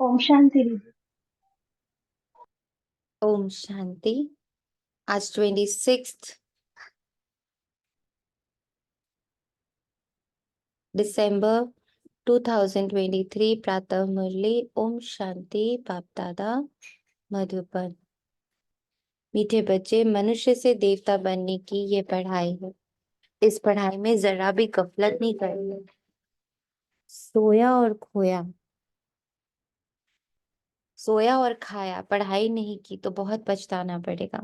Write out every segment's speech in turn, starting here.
ओम शांति दीदी। ओम शांति। आज 26 दिसंबर 2023 प्रातः मुरली। ओम शांति। बाप दादा मधुबन। मीठे बच्चे, मनुष्य से देवता बनने की ये पढ़ाई है। इस पढ़ाई में जरा भी गफलत नहीं करनी। सोया और खोया, सोया और खाया, पढ़ाई नहीं की तो बहुत पछताना पड़ेगा।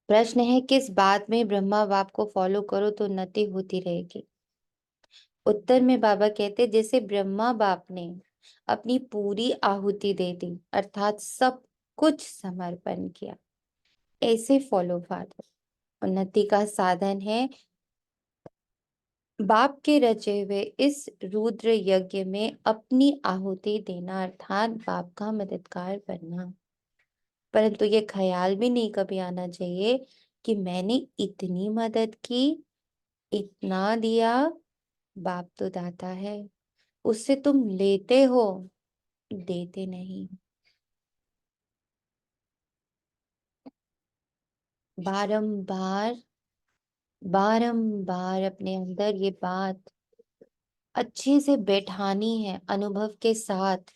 प्रश्न है, किस बात में ब्रह्मा बाप को फॉलो करो तो उन्नति होती रहेगी। उत्तर में बाबा कहते, जैसे ब्रह्मा बाप ने अपनी पूरी आहुति दे दी, अर्थात सब कुछ समर्पण किया, ऐसे फॉलो फादर। उन्नति का साधन है बाप के रचे हुए इस रुद्र यज्ञ में अपनी आहुति देना, अर्थात बाप का मददगार बनना। परंतु ये ख्याल भी नहीं कभी आना चाहिए कि मैंने इतनी मदद की, इतना दिया। बाप तो दाता है, उससे तुम लेते हो, देते नहीं। बारंबार बारंबार अपने अंदर ये बात अच्छे से बैठानी है अनुभव के साथ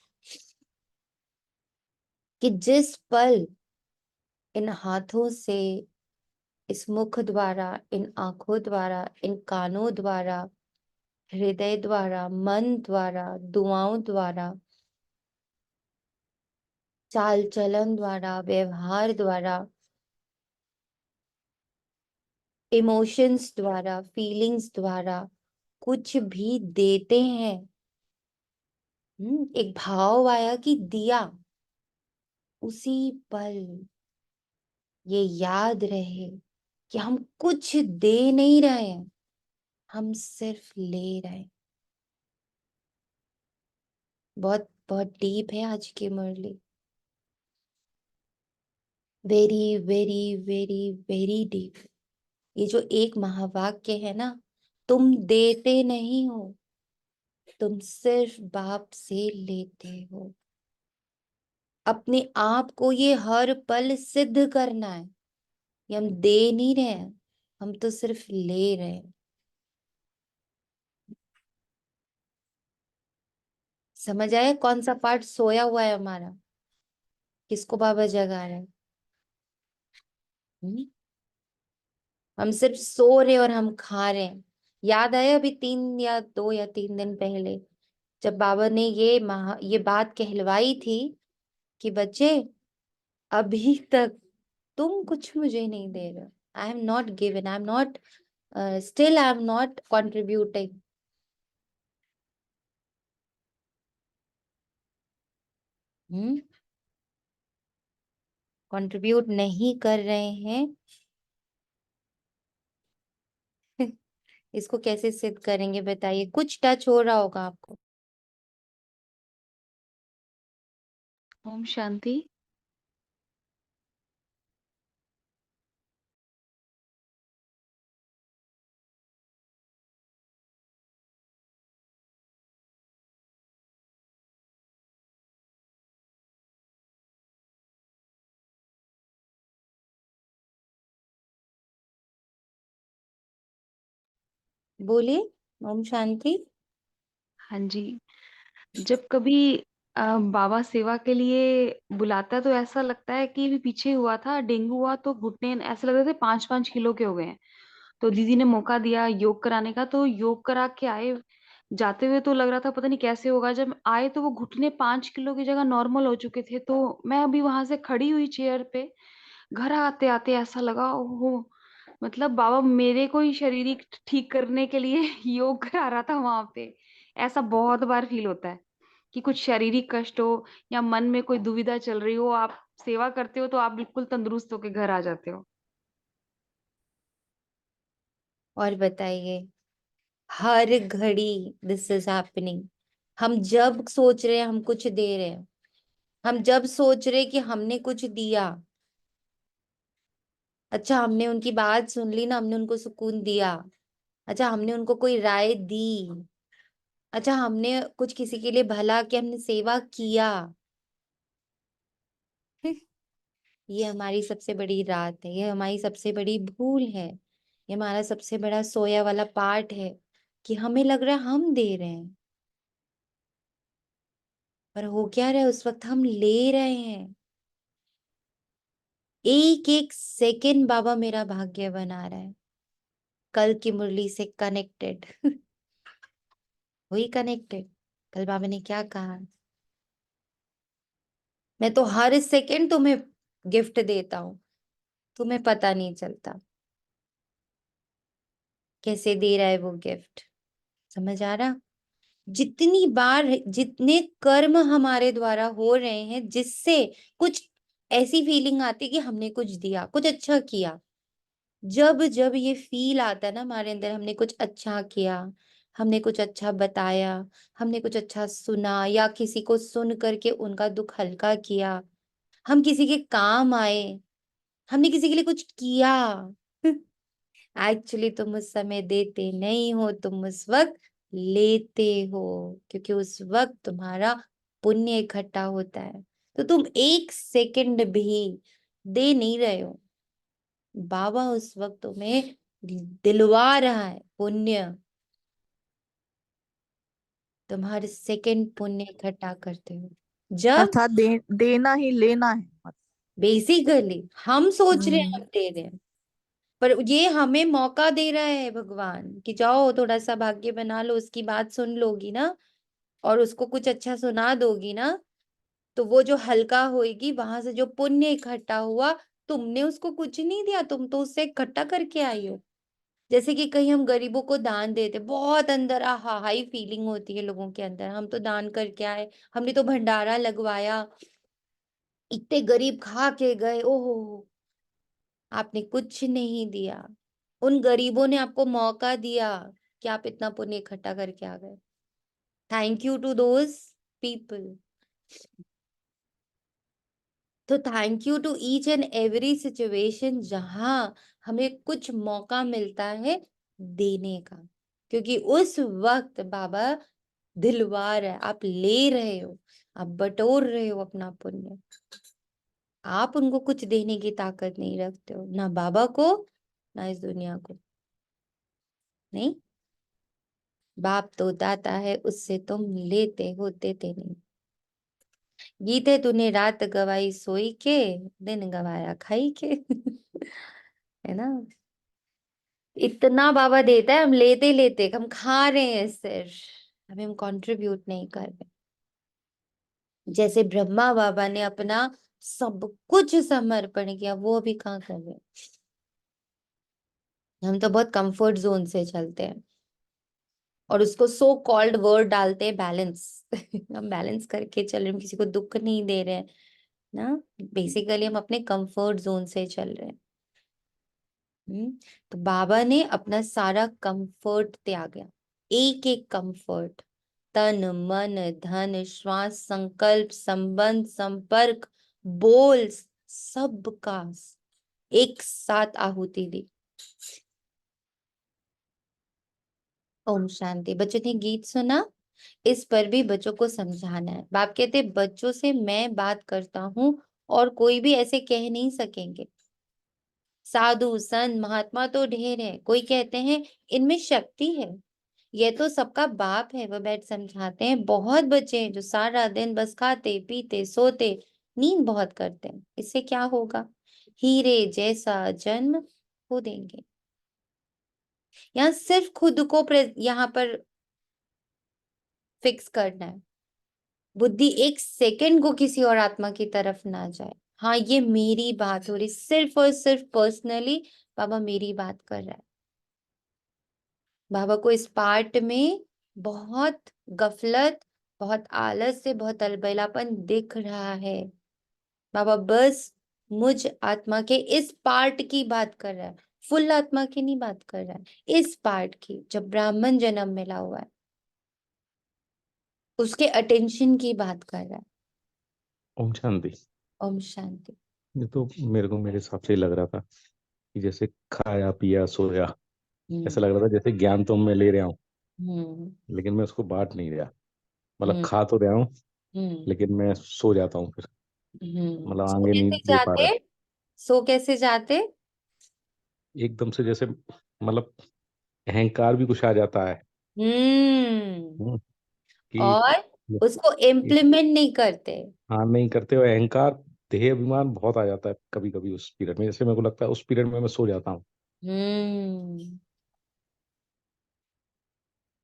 कि जिस पल इन हाथों से, इस मुख द्वारा, इन आंखों द्वारा, इन कानों द्वारा, हृदय द्वारा, मन द्वारा, दुआओं द्वारा, चाल चलन द्वारा, व्यवहार द्वारा, इमोशंस द्वारा, फीलिंग्स द्वारा कुछ भी देते हैं, एक भाव आया कि दिया, उसी पल ये याद रहे कि हम कुछ दे नहीं रहे हैं, हम सिर्फ ले रहे हैं। बहुत बहुत डीप है आज की मुरली। Very very very very deep. ये जो एक महावाक्य है ना, तुम देते नहीं हो, तुम सिर्फ बाप से लेते हो। अपने आप को ये हर पल सिद्ध करना है। ये हम दे नहीं रहे हैं, हम तो सिर्फ ले रहे हैं। समझ आया कौन सा पार्ट सोया हुआ है हमारा, किसको बाबा जगा रहे हैं? हम्म? हम सिर्फ सो रहे और हम खा रहे हैं। याद आया अभी 3 या 2 या 3 दिन पहले जब बाबा ने ये बात कहलवाई थी कि बच्चे, अभी तक तुम कुछ मुझे नहीं दे रहे। I am not given, I am not, still I am not contributing. Hmm, contribute नहीं कर रहे हैं। इसको कैसे सिद्ध करेंगे बताइए? कुछ टच हो रहा होगा आपको। ओम शांति। बोलिए। ओम शांति। हाँ जी। जब कभी बाबा सेवा के लिए बुलाता है तो ऐसा लगता है कि भी पीछे हुआ था डेंगू हुआ तो घुटने ऐसे लग रहे थे 5-5 किलो के हो गए हैं। तो दीदी ने मौका दिया योग कराने का, तो योग करा के आए। जाते हुए तो लग रहा था पता नहीं कैसे होगा, जब आए तो वो घुटने 5 किलो की जगह नॉर्मल हो चुके थे। तो मैं अभी वहां से खड़ी हुई चेयर पे, घर आते आते ऐसा लगा ओहो, मतलब बाबा मेरे को ही शारीरिक ठीक करने के लिए योग करा रहा था वहां पे। ऐसा बहुत बार फील होता है कि कुछ शारीरिक कष्ट हो या मन में कोई दुविधा चल रही हो, आप सेवा करते हो तो आप बिल्कुल तंदुरुस्त होके घर आ जाते हो। और बताइए, हर घड़ी दिस इज हैपनिंग। हम जब सोच रहे हैं हम कुछ दे रहे हैं, हम जब सोच रहे कि हमने कुछ दिया, अच्छा हमने उनकी बात सुन ली ना, हमने उनको सुकून दिया, अच्छा हमने उनको कोई राय दी, अच्छा, हमने कुछ किसी के लिए भला कि हमने सेवा किया, ये हमारी सबसे बड़ी रात है, ये हमारी सबसे बड़ी भूल है, ये हमारा सबसे बड़ा सोया वाला पार्ट है कि हमें लग रहा है हम दे रहे हैं, पर हो क्या रहा है उस वक्त हम ले रहे हैं। एक एक सेकंड बाबा मेरा भाग्य बना रहा है, कल की मुरली से कनेक्टेड। वही कनेक्टेड। कल बाबा ने क्या कहा, मैं तो हर सेकंड तुम्हें गिफ्ट देता हूं, तुम्हें पता नहीं चलता कैसे दे रहा है वो गिफ्ट। समझ आ रहा? जितनी बार, जितने कर्म हमारे द्वारा हो रहे हैं जिससे कुछ ऐसी फीलिंग आती है कि हमने कुछ दिया, कुछ अच्छा किया, जब जब ये फील आता है ना हमारे अंदर, हमने कुछ अच्छा किया, हमने कुछ अच्छा बताया, हमने कुछ अच्छा सुना, या किसी को सुन करके उनका दुख हल्का किया, हम किसी के काम आए, हमने किसी के लिए कुछ किया। एक्चुअली तुम उस समय देते नहीं हो, तुम उस वक्त लेते हो, क्योंकि उस वक्त तुम्हारा पुण्य इकट्ठा होता है। तो तुम एक सेकंड भी दे नहीं रहे हो, बाबा उस वक्त तुम्हें दिलवा रहा है पुण्य। तुम हर सेकंड पुण्य इकट्ठा करते हो जब, अर्थात देना ही लेना है मतलब। बेसिकली हम सोच रहे हैं हम हम्म। दे रहे हैं, पर ये हमें मौका दे रहा है भगवान कि जाओ थोड़ा सा भाग्य बना लो, उसकी बात सुन लोगी ना, और उसको कुछ अच्छा सुना दोगी ना, तो वो जो हल्का होएगी, वहां से जो पुण्य इकट्ठा हुआ, तुमने उसको कुछ नहीं दिया, तुम तो उससे इकट्ठा करके आई हो। जैसे कि कहीं हम गरीबों को दान देते, बहुत अंदर आहा हाई फीलिंग होती है लोगों के अंदर, हम तो दान करके आए, हमने तो भंडारा लगवाया, इतने गरीब खा के गए, ओहो, आपने कुछ नहीं दिया। उन गरीबों ने आपको मौका दिया कि आप इतना पुण्य इकट्ठा करके आ गए। Thank you to those people. तो thank you to each and every situation जहां हमें कुछ मौका मिलता है देने का, क्योंकि उस वक्त बाबा दिलवा रहा है, आप ले रहे हो, आप बटोर रहे हो अपना पुण्य। आप उनको कुछ देने की ताकत नहीं रखते हो, ना बाबा को, ना इस दुनिया को। नहीं, बाप तो दाता है, उससे तुम लेते हो, देते नहीं। गीत है, तूने रात गवाई सोई के, दिन गवाया खाई के। है ना? इतना बाबा देता है, हम लेते लेते हम खा रहे हैं सिर्फ, अभी हम कंट्रीब्यूट नहीं कर रहे। जैसे ब्रह्मा बाबा ने अपना सब कुछ समर्पण किया, वो अभी कहाँ कर रहे हैं। हम तो बहुत कंफर्ट जोन से चलते हैं, और उसको सो कॉल्ड वर्ड डालते हैं बैलेंस। हम बैलेंस करके चल रहे हैं, हम किसी को दुख नहीं दे रहे हैं ना, बेसिकली हम अपने कंफर्ट जोन से चल रहे हैं। हम्म। तो बाबा ने अपना सारा कंफर्ट त्यागा, एक एक कंफर्ट, तन मन धन श्वास संकल्प संबंध संपर्क बोल, सबका एक साथ आहुति दी। ओम शांति। बच्चों ने गीत सुना, इस पर भी बच्चों को समझाना है। बाप कहते बच्चों से मैं बात करता हूं, और कोई भी ऐसे कह नहीं सकेंगे। साधु संत महात्मा तो ढेर है, कोई कहते हैं इनमें शक्ति है, ये तो सबका बाप है, वो बैठ समझाते हैं। बहुत बच्चे हैं जो सारा दिन बस खाते पीते सोते, नींद बहुत करते हैं, इससे क्या होगा? हीरे जैसा जन्म खो देंगे। यहाँ सिर्फ खुद को यहाँ पर फिक्स करना है, बुद्धि एक सेकंड को किसी और आत्मा की तरफ ना जाए। हाँ, ये मेरी बात हो रही, सिर्फ और सिर्फ पर्सनली बाबा मेरी बात कर रहा है। बाबा को इस पार्ट में बहुत गफलत, बहुत आलस से, बहुत अलबेलापन दिख रहा है। बाबा बस मुझ आत्मा के इस पार्ट की बात कर रहा है, फुल आत्मा की नहीं बात कर रहा है, इस पार्ट की जब ब्राह्मण जन्म मिला हुआ है, उसके अटेंशन की बात कर रहा है। ओम शांति। ओम शांति। ये तो मेरे हिसाब से ही लग रहा था कि जैसे खाया पिया सोया, हम्म। ऐसा लग रहा था जैसे ज्ञान तो मैं ले रहा हूँ, हम्म लेकिन मैं उसको बांट नहीं रहा। मतलब हम्म खा तो रहा हूँ, हम्म लेकिन मैं सो जाता हूँ फिर। मतलब सो आगे कैसे नहीं ले पा जाते? रहा। सो कैसे जाते? एकदम से जैसे मतलब अहंकार भी कुछ आ जाता है। हम्म हम्म, कि और उसको कि- इम्प्लीमेंट नहीं करते। हाँ, नहीं करते हुए अहंकार, देह अभिमान बहुत आ जाता है कभी कभी उस पीरियड में। जैसे मेरे को लगता है उस पीरियड में मैं सो जाता हूँ। हम्म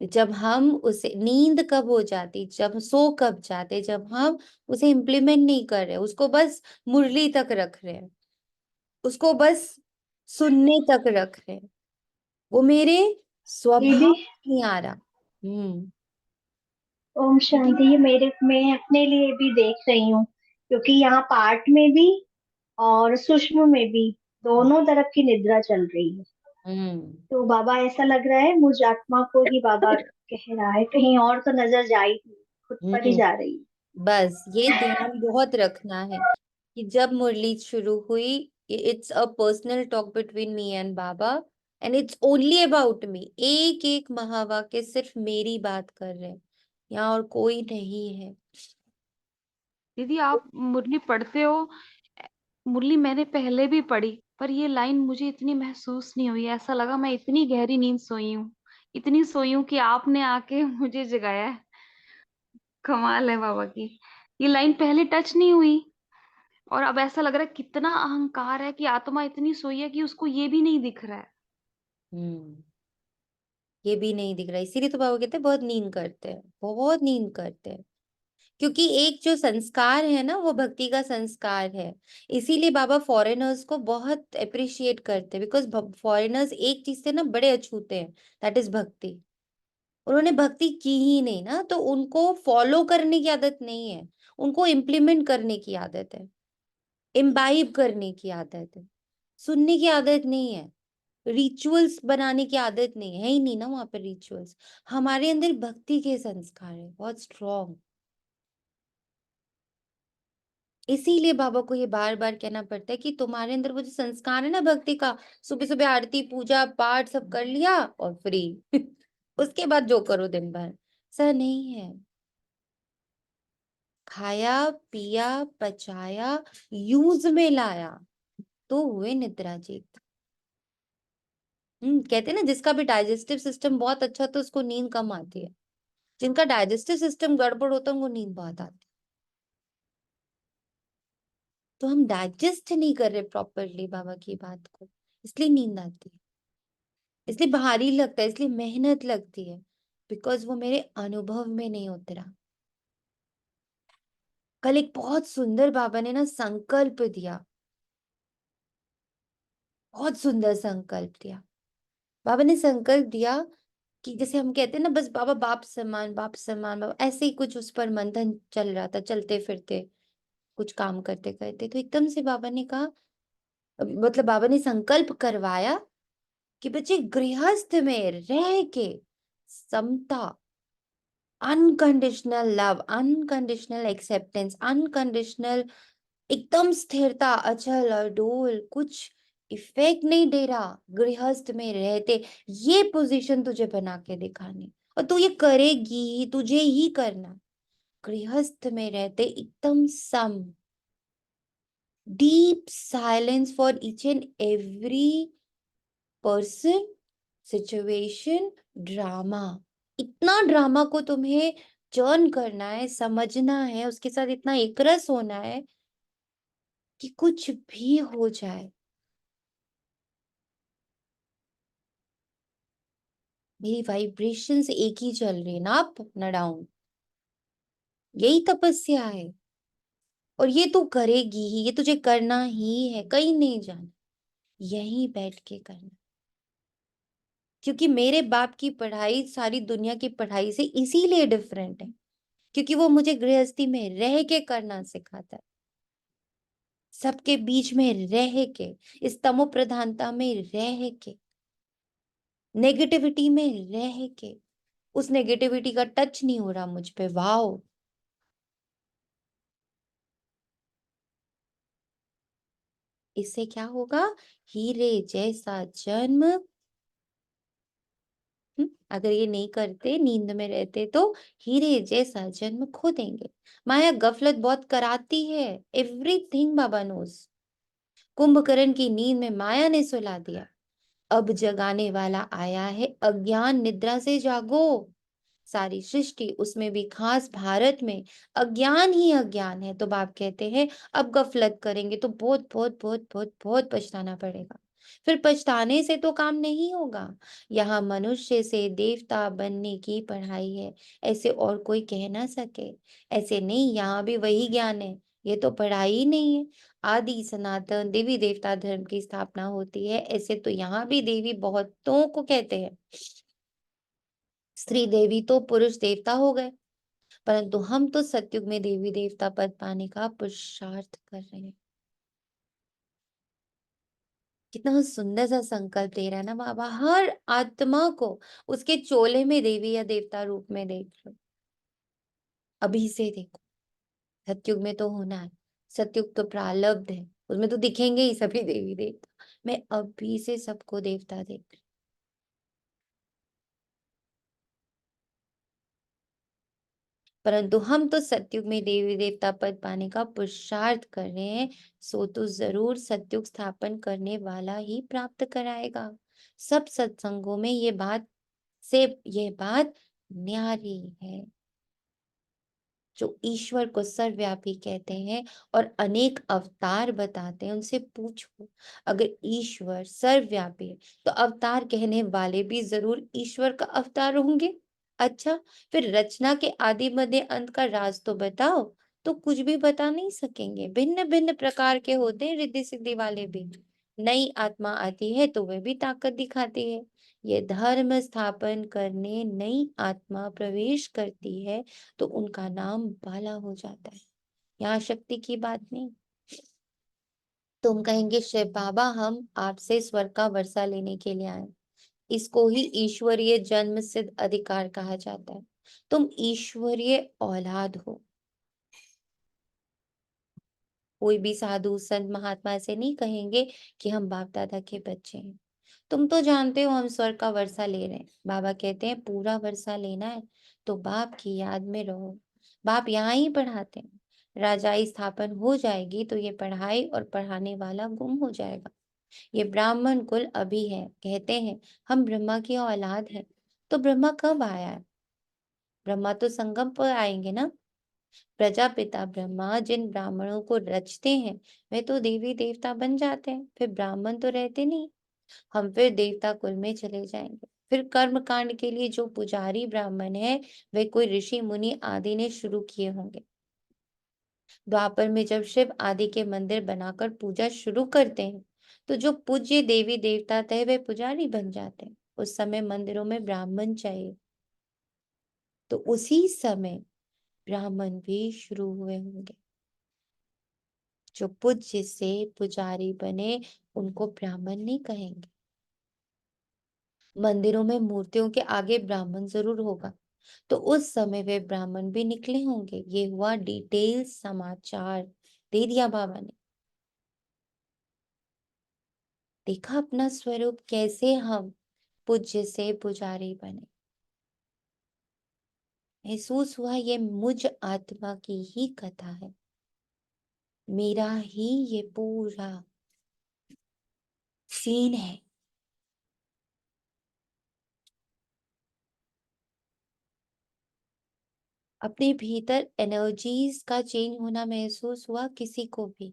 जब हम उसे नींद कब हो जाती, जब सो कब जाते, जब हम उसे इम्प्लीमेंट नहीं कर रहे, उसको बस मुरली तक रख रहे हैं, उसको बस सुनने तक रख रहे हैं, वो मेरे दीदी, स्वभाव नहीं आ रहा। हम्म ओम शांति। ये मेरे मैं अपने लिए भी देख रही हूँ, क्योंकि यहाँ पाठ में भी और सूक्ष्म में भी दोनों तरफ की निद्रा चल रही है। हम्म तो बाबा, ऐसा लग रहा है मुझ आत्मा को ही बाबा कह रहा है, कहीं और तो नजर जा ही नहीं, खुद पर ही हम्म जा रही है। बस ये ध्यान बहुत रखना है कि जब मुरली शुरू हुई, it's a personal talk between me and Baba, and it's only about me. एक एक महावाक्य सिर्फ मेरी बात कर रहे हैं, यहाँ और कोई नहीं है। दीदी, आप मुरली पढ़ते हो। मुरली मैंने पहले भी पढ़ी, पर ये लाइन मुझे इतनी महसूस नहीं हुई। ऐसा लगा मैं इतनी गहरी नींद सोई हूँ, इतनी सोई हूँ कि आपने आके मुझे जगाया है। कमाल है बाबा की। ये लाइन पहले टच नहीं हुई, और अब ऐसा लग रहा है कितना अहंकार है कि आत्मा इतनी सोई है कि उसको ये भी नहीं दिख रहा है। हम्म ये भी नहीं दिख रहा, इसीलिए तो बाबा कहते हैं बहुत नींद करते हैं, बहुत नींद करते हैं। क्योंकि एक जो संस्कार है ना, वो भक्ति का संस्कार है। इसीलिए बाबा फॉरेनर्स को बहुत अप्रिशिएट करते हैं, बिकॉज फॉरेनर्स एक चीज से ना बड़े अछूते हैं, दैट इज भक्ति। उन्होंने भक्ति की ही नहीं ना, तो उनको फॉलो करने की आदत नहीं है, उनको इम्प्लीमेंट करने की आदत है, इम्बाइब करने की आदत है, सुनने की आदत नहीं है, रिचुअल्स बनाने की आदत नहीं है ही नहीं ना वहां पर रिचुअल्स। हमारे अंदर भक्ति के संस्कार है बहुत स्ट्रॉन्ग। इसीलिए बाबा को ये बार बार कहना पड़ता है कि तुम्हारे अंदर वो जो संस्कार है ना भक्ति का, सुबह सुबह आरती पूजा पाठ सब कर लिया और फ्री उसके बाद जो करो दिन भर, ऐसा नहीं है। खाया पिया पचाया, यूज में लाया, तो हुए निद्राजीत। कहते हैं ना, जिसका भी डाइजेस्टिव सिस्टम बहुत अच्छा होता है उसको नींद कम आती है, जिनका डाइजेस्टिव सिस्टम गड़बड़ होता है उनको नींद बहुत आती है। तो हम डाइजेस्ट नहीं कर रहे प्रॉपरली बाबा की बात को, इसलिए नींद आती है, इसलिए भारी लगता है, इसलिए मेहनत लगती है, बिकॉज वो मेरे अनुभव में नहीं उतरा। कल एक बहुत सुंदर बाबा ने ना संकल्प दिया, बहुत सुंदर संकल्प दिया। बाबा ने संकल्प दिया कि जैसे हम कहते हैं ना, बस बाबा बाप समान बाप समान बाबा, ऐसे ही कुछ उस पर मंथन चल रहा था, चलते फिरते कुछ काम करते करते, तो एकदम से बाबा ने कहा, मतलब बाबा ने संकल्प करवाया कि बच्चे गृहस्थ में रह के समता, unconditional love, unconditional acceptance, unconditional एकदम स्थिरता, अचल अडोल, कुछ इफेक्ट नहीं दे रहा, गृहस्थ में रहते, ये पोजीशन तुझे बना के दिखानी, और तू ये करेगी ही, तुझे ही करना। गृहस्थ में रहते एकदम सम, deep silence for each and every person, situation, drama. इतना ड्रामा को तुम्हें चर्न करना है, समझना है, उसके साथ इतना एकरस होना है कि कुछ भी हो जाए, मेरी वाइब्रेशंस एक ही चल रही है ना, अप ना डाउन। यही तपस्या है, और ये तू करेगी ही, ये तुझे करना ही है, कहीं नहीं जाना, यहीं बैठ के करना। क्योंकि मेरे बाप की पढ़ाई सारी दुनिया की पढ़ाई से इसीलिए डिफरेंट है, क्योंकि वो मुझे गृहस्थी में रह के करना सिखाता है, सबके बीच में रह के, इस तमो प्रधानता में रह के, नेगेटिविटी में रह के, उस नेगेटिविटी का टच नहीं हो रहा मुझ पे। वाओ! इससे क्या होगा? हीरे जैसा जन्म, अगर ये नहीं करते, नींद में रहते तो हीरे जैसा जन्म खो देंगे। माया गफलत बहुत कराती है, एवरीथिंग बाबा नोज। कुंभकर्ण की नींद में माया ने सुला दिया। अब जगाने वाला आया है, अज्ञान निद्रा से जागो। सारी सृष्टि, उसमें भी खास भारत में अज्ञान ही अज्ञान है। तो बाप कहते हैं अब गफलत करेंगे तो बहुत बहुत बहुत बहुत बहुत पछताना पड़ेगा। फिर पछताने से तो काम नहीं होगा। यहाँ मनुष्य से देवता बनने की पढ़ाई है, ऐसे और कोई कह ना सके। ऐसे नहीं, यहाँ भी वही ज्ञान है, ये तो पढ़ाई ही नहीं है। आदि सनातन देवी देवता धर्म की स्थापना होती है, ऐसे तो यहाँ भी देवी बहुतों को कहते हैं। स्त्री देवी तो पुरुष देवता हो गए, परंतु हम तो सतयुग में देवी देवता पद पाने का पुरुषार्थ कर रहे हैं। कितना सुंदर सा संकल्प दे रहा है ना बाबा। हर आत्मा को उसके चोले में देवी या देवता रूप में देख लो, अभी से देखो। सतयुग में तो होना है, सतयुग तो प्रारब्ध है, उसमें तो दिखेंगे ही सभी देवी देवता। मैं अभी से सबको देवता देख रही हूँ। परंतु हम तो सतयुग में देवी देवता पद पाने का पुरुषार्थ कर रहे हैं, सो तो जरूर सतयुग स्थापन करने वाला ही प्राप्त कराएगा। सब सत्संगों में ये बात न्यारी है। जो ईश्वर को सर्वव्यापी कहते हैं और अनेक अवतार बताते हैं, उनसे पूछो, अगर ईश्वर सर्वव्यापी है तो अवतार कहने वाले भी जरूर ईश्वर का अवतार होंगे। अच्छा, फिर रचना के आदि मध्य अंत का राज तो बताओ। तो कुछ भी बता नहीं सकेंगे, भिन्न भिन्न प्रकार के होते हैं रिद्धि सिद्धि वाले भी। नई आत्मा आती है तो वह भी ताकत दिखाती है। ये धर्म स्थापन करने नई आत्मा प्रवेश करती है तो उनका नाम बाला हो जाता है। यहाँ शक्ति की बात नहीं। तुम कहेंगे शिव बाबा हम आपसे स्वर्ग का वर्षा लेने के लिए आए, इसको ही ईश्वरीय जन्म सिद्ध अधिकार कहा जाता है। तुम ईश्वरीय औलाद हो। कोई भी साधु संत महात्मा ऐसे नहीं कहेंगे कि हम बाप दादा के बच्चे हैं। तुम तो जानते हो हम स्वर्ग का वर्षा ले रहे हैं। बाबा कहते हैं पूरा वर्षा लेना है तो बाप की याद में रहो। बाप यहाँ ही पढ़ाते हैं। राजाई स्थापन हो जाएगी तो ये पढ़ाई और पढ़ाने वाला गुम हो जाएगा। ये ब्राह्मण कुल अभी है, कहते हैं हम ब्रह्मा की औलाद हैं। तो ब्रह्मा कब आया है? ब्रह्मा तो संगम पर आएंगे ना। प्रजापिता ब्रह्मा जिन ब्राह्मणों को रचते हैं वे तो देवी देवता बन जाते हैं, फिर ब्राह्मण तो रहते नहीं। हम फिर देवता कुल में चले जाएंगे। फिर कर्म कांड के लिए जो पुजारी ब्राह्मण है वे कोई ऋषि मुनि आदि ने शुरू किए होंगे। द्वापर में जब शिव आदि के मंदिर बनाकर पूजा शुरू करते हैं तो जो पूज्य देवी देवता थे वे पुजारी बन जाते हैं। उस समय मंदिरों में ब्राह्मण चाहिए, तो उसी समय ब्राह्मण भी शुरू हुए होंगे। जो पूज्य से पुजारी बने उनको ब्राह्मण नहीं कहेंगे। मंदिरों में मूर्तियों के आगे ब्राह्मण जरूर होगा, तो उस समय वे ब्राह्मण भी निकले होंगे। ये हुआ डिटेल समाचार दे दिया बाबा ने। देखा अपना स्वरूप कैसे हम पूज्य से पुजारी बने। महसूस हुआ ये मुझ आत्मा की ही कथा है, मेरा ही ये पूरा सीन है। अपने भीतर एनर्जीज का चेंज होना महसूस हुआ किसी को भी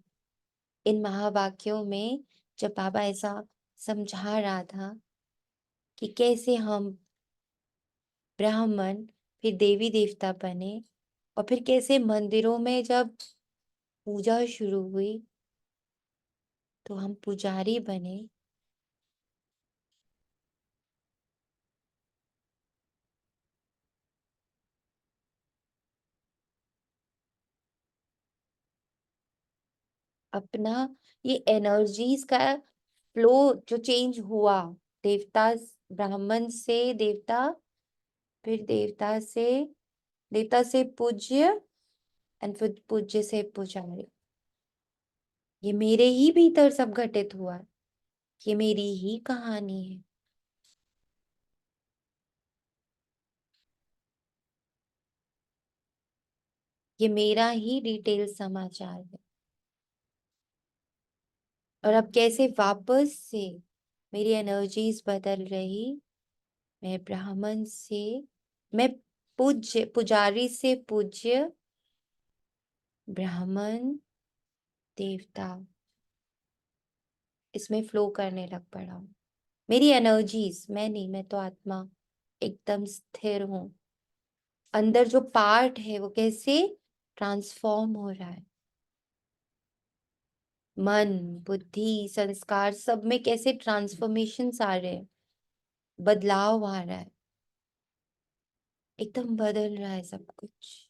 इन महावाक्यों में, जब बाबा ऐसा समझा रहा था कि कैसे हम ब्राह्मण फिर देवी देवता बने, और फिर कैसे मंदिरों में जब पूजा शुरू हुई तो हम पुजारी बने। अपना ये एनर्जीज का फ्लो जो चेंज हुआ, देवता ब्राह्मण से देवता, फिर देवता से पूज्य, एंड फिर पूज्य से पुजारी। ये मेरे ही भीतर सब घटित हुआ, ये मेरी ही कहानी है। ये मेरा ही डिटेल समाचार है। और अब कैसे वापस से मेरी एनर्जीज बदल रही। मैं ब्राह्मण से, मैं पूज्य पुजारी से पूज्य ब्राह्मण देवता, इसमें फ्लो करने लग पड़ा हूं। मेरी एनर्जीज, मैं नहीं, मैं तो आत्मा एकदम स्थिर हूं। अंदर जो पार्ट है वो कैसे ट्रांसफॉर्म हो रहा है। मन, बुद्धि, संस्कार सब में कैसे ट्रांसफॉर्मेशन आ रहे हैं, बदलाव आ रहा है, एकदम बदल रहा है सब कुछ।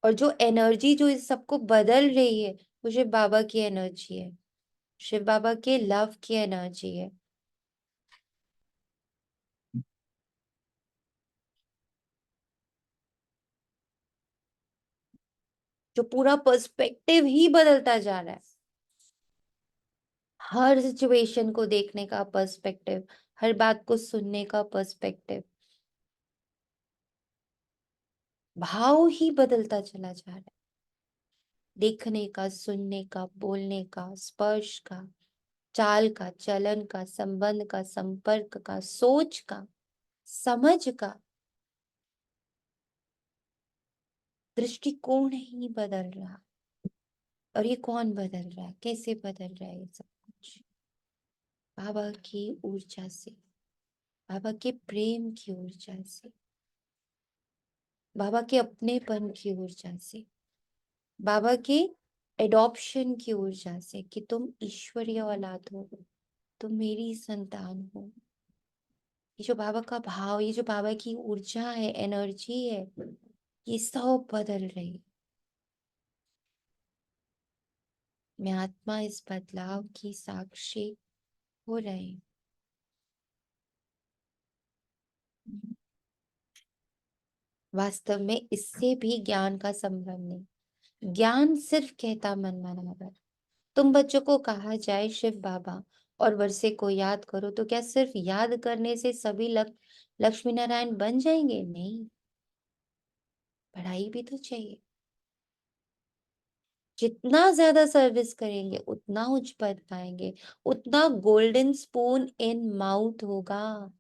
और जो एनर्जी जो इस सबको बदल रही है वो शिव बाबा की एनर्जी है, शिव बाबा के लव की एनर्जी है। जो पूरा पर्सपेक्टिव ही बदलता जा रहा है, हर सिचुएशन को देखने का पर्सपेक्टिव, हर बात को सुनने का पर्सपेक्टिव, भाव ही बदलता चला जा रहा है। देखने का, सुनने का, बोलने का, स्पर्श का, चाल का, चलन का, संबंध का, संपर्क का, सोच का, समझ का, दृष्टिकोण ही बदल रहा। और ये कौन बदल रहा है, कैसे बदल रहा है ये सब कुछ? बाबा की ऊर्जा से, बाबा के प्रेम की ऊर्जा से, बाबा के अपनेपन की ऊर्जा से, बाबा के एडॉप्शन की ऊर्जा से कि तुम ईश्वरीय औलाद हो, तुम मेरी संतान हो। ये जो बाबा का भाव, ये जो बाबा की ऊर्जा है, एनर्जी है, ये सब बदल रही है। मैं आत्मा इस बदलाव की साक्षी हो रही हूँ। वास्तव में इससे भी ज्ञान का संबंध नहीं। ज्ञान सिर्फ कहता मन माना। तुम बच्चों को कहा जाए शिव बाबा और वर्षे को याद करो, तो क्या सिर्फ याद करने से सभी लक्ष्मी नारायण बन जाएंगे? नहीं, पढ़ाई भी तो चाहिए। जितना ज्यादा सर्विस करेंगे उतना उच्च पद पाएंगे, उतना गोल्डन स्पून इन माउथ होगा।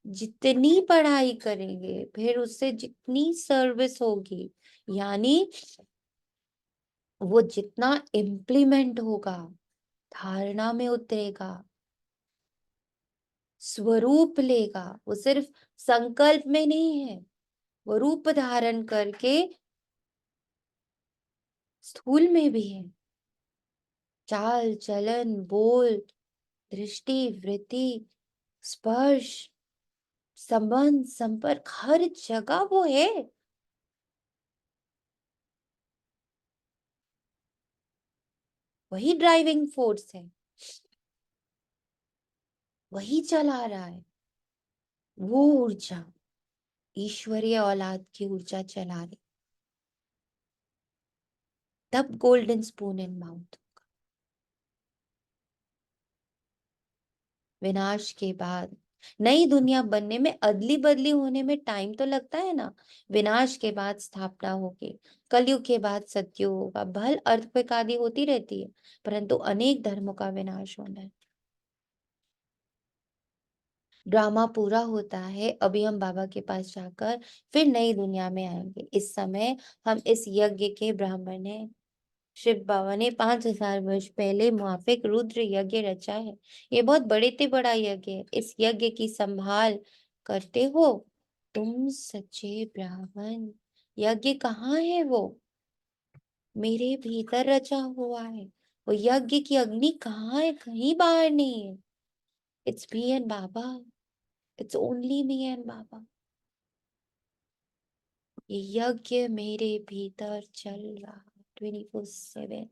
जितनी पढ़ाई करेंगे फिर उससे जितनी सर्विस होगी, यानी वो जितना इम्प्लीमेंट होगा, धारणा में उतरेगा, स्वरूप लेगा। वो सिर्फ संकल्प में नहीं है, वो रूप धारण करके स्थूल में भी है। चाल चलन, बोल, दृष्टि, वृत्ति, स्पर्श, संबंध, संपर्क, हर जगह वो है। वही ड्राइविंग फोर्स है, वही चला रहा है। वो ऊर्जा, ईश्वरीय औलाद की ऊर्जा चला रही, तब गोल्डन स्पून इन माउथ। विनाश के बाद नई दुनिया बनने में, अदली बदली होने में टाइम तो लगता है ना। विनाश के बाद स्थापना होगी, कलयुग के बाद सत्युग होगा। भल अर्थक्वेक आदि होती रहती है, परंतु अनेक धर्मों का विनाश होना है। ड्रामा पूरा होता है। अभी हम बाबा के पास जाकर फिर नई दुनिया में आएंगे। इस समय हम इस यज्ञ के ब्राह्मण हैं। शिव बाबा ने 5000 वर्ष पहले मुआफिक रुद्र यज्ञ रचा है। ये बहुत बड़े से बड़ा यज्ञ है। इस यज्ञ की संभाल करते हो तुम सच्चे ब्राह्मण। यज्ञ कहाँ है? वो मेरे भीतर रचा हुआ है। वो यज्ञ की अग्नि कहाँ है? कहीं बाहर नहीं है। It's me and Baba, it's only me and Baba. ये यज्ञ मेरे भीतर चल रहा 24/7।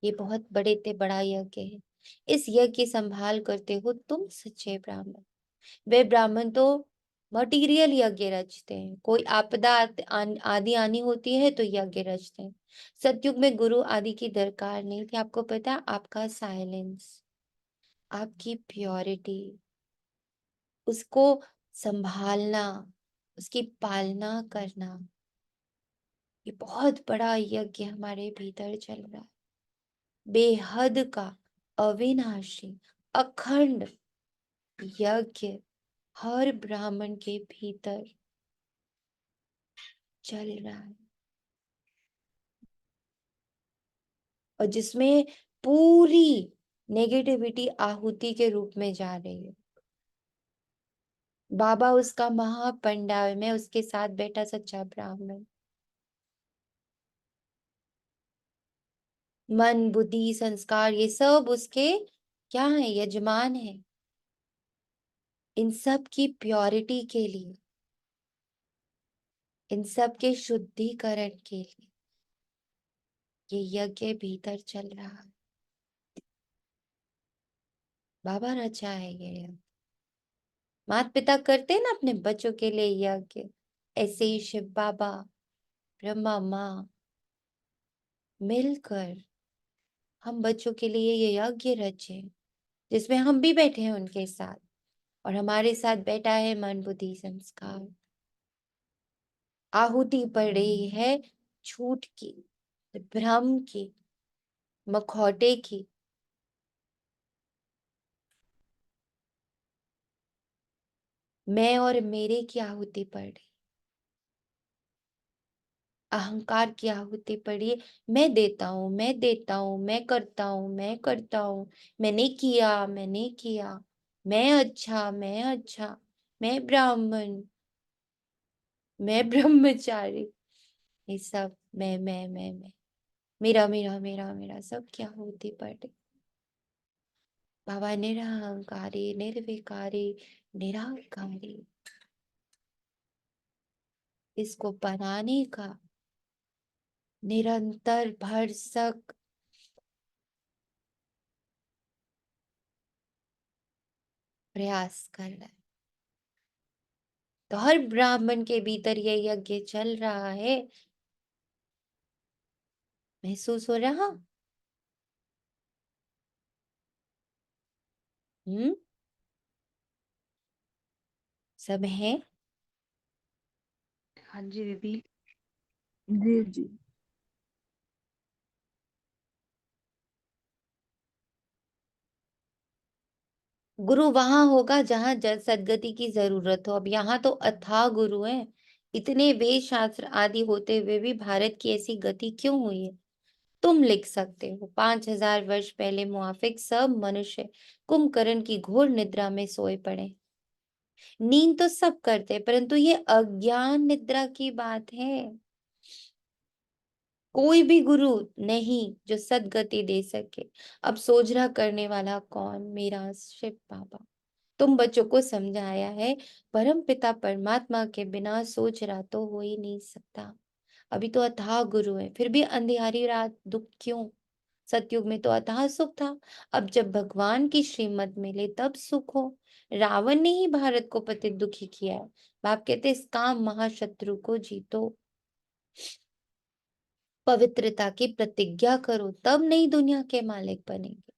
ये बहुत बड़े ते बड़ा यज्ञ है। इस यज्ञ की संभाल करते हो तुम सच्चे ब्राह्मण। वे ब्राह्मण तो मटीरियल यज्ञ रचते हैं। कोई आपदा आदि आनी होती है तो यज्ञ रचते हैं। सतयुग में गुरु आदि की दरकार नहीं थी। आपको पता है, आपका साइलेंस, आपकी प्योरिटी, उसको संभालना, उसकी पालना करना, ये बहुत बड़ा यज्ञ हमारे भीतर चल रहा है। बेहद का, अविनाशी, अखंड यज्ञ हर ब्राह्मण के भीतर चल रहा है, और जिसमें पूरी नेगेटिविटी आहुति के रूप में जा रही है। बाबा उसका महापंडाल में उसके साथ बैठा सच्चा ब्राह्मण, मन बुद्धि संस्कार ये सब उसके क्या है, यजमान है। इन सब की प्योरिटी के लिए, इन सब के शुद्धिकरण के लिए ये यज्ञ भीतर चल रहा है। बाबा रचा है ये यज्ञ। माता पिता करते हैं ना अपने बच्चों के लिए यज्ञ, ऐसे ही शिव बाबा, ब्रह्मा माँ मिलकर हम बच्चों के लिए ये यज्ञ रचे, जिसमें हम भी बैठे हैं उनके साथ, और हमारे साथ बैठा है मन बुद्धि संस्कार। आहुति पड़ रही है झूठ की, भ्रम की, मखौटे की। मैं और मेरे की आहुति पड़ रही, अहंकार की आहुति पड़ी है। मैं देता हूँ, मैं देता हूँ, मैं करता हूँ, मैं करता हूँ, मैंने किया, मैंने किया, मैं अच्छा, मैं अच्छा, मैं ब्राह्मण, मैं ब्रह्मचारी, ये सब मैं, मेरा मेरा मेरा मेरा सब क्या होती पड़े। बाबा निरहंकारी, निर्विकारी, निराकारी, इसको बनाने का निरंतर भरसक प्रयास कर रहा है। तो हर ब्राह्मण के भीतर ये यज्ञ चल रहा है, महसूस हो रहा। सब है। हाँ जी दीदी। जी जी। गुरु वहां होगा जहां सदगति की जरूरत हो। अब यहाँ तो अथाह गुरु हैं। इतने वेद शास्त्र आदि होते हुए भी भारत की ऐसी गति क्यों हुई है? तुम लिख सकते हो 5000 वर्ष पहले मुआफिक सब मनुष्य कुंभकर्ण की घोर निद्रा में सोए पड़े। नींद तो सब करते, परंतु ये अज्ञान निद्रा की बात है। कोई भी गुरु नहीं जो सदगति दे सके। अब सोजरा करने वाला कौन? मेरा शिव बाबा। तुम बच्चों को समझाया है, परम पिता परमात्मा के बिना सोचरा तो हो ही नहीं सकता। अभी तो अथाह गुरु है, फिर भी अंधियारी रात दुख क्यों? सतयुग में तो अथाह सुख था। अब जब भगवान की श्रीमत मिले तब सुख हो। रावण ने ही भारत को पतित दुखी किया है। बाप कहते इस काम महाशत्रु को जीतो। पवित्रता की प्रतिज्ञा करो, तब नई दुनिया के मालिक बनेंगे।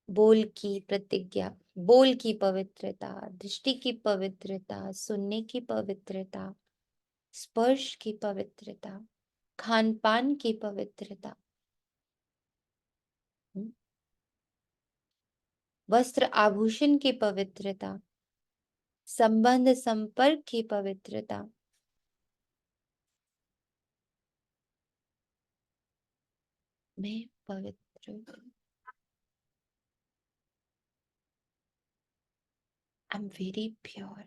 बोल की प्रतिज्ञा, बोल की पवित्रता, दृष्टि की पवित्रता, सुनने की पवित्रता, स्पर्श की पवित्रता, खान पान की पवित्रता, वस्त्र आभूषण की पवित्रता, संबंध संपर्क की पवित्रता। मैं पवित्र हूं। I am very pure.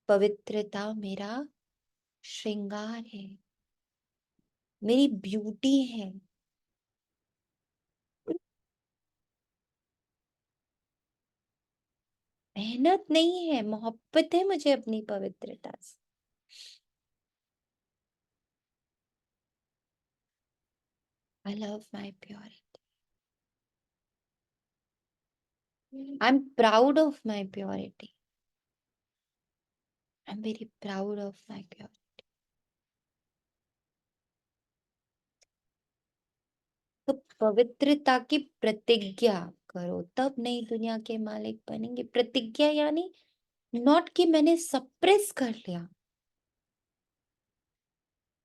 पवित्रता मेरा श्रृंगार है, मेरी ब्यूटी है। मेहनत नहीं है, मोहब्बत है मुझे अपनी पवित्रता से। I love my purity. I'm proud of my purity. I am very proud of my purity. तो पवित्रता की प्रतिज्ञा करो, तब नई दुनिया के मालिक बनेंगे। प्रतिज्ञा यानी नॉट कि मैंने सप्रेस कर लिया,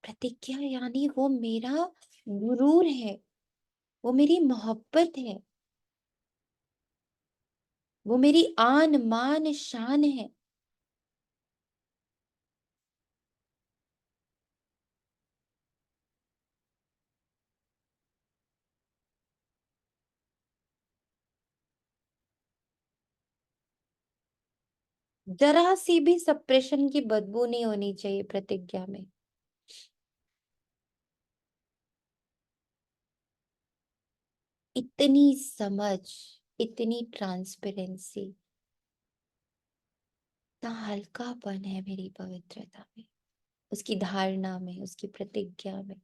प्रतिज्ञा यानी वो मेरा गुरूर है, वो मेरी मोहब्बत है, वो मेरी आन मान शान है। जरा सी भी सप्रेशन की बदबू नहीं होनी चाहिए प्रतिज्ञा में। इतनी समझ, इतनी ट्रांसपेरेंसी, इतना हल्कापन है मेरी पवित्रता में, उसकी धारणा में, उसकी प्रतिज्ञा में।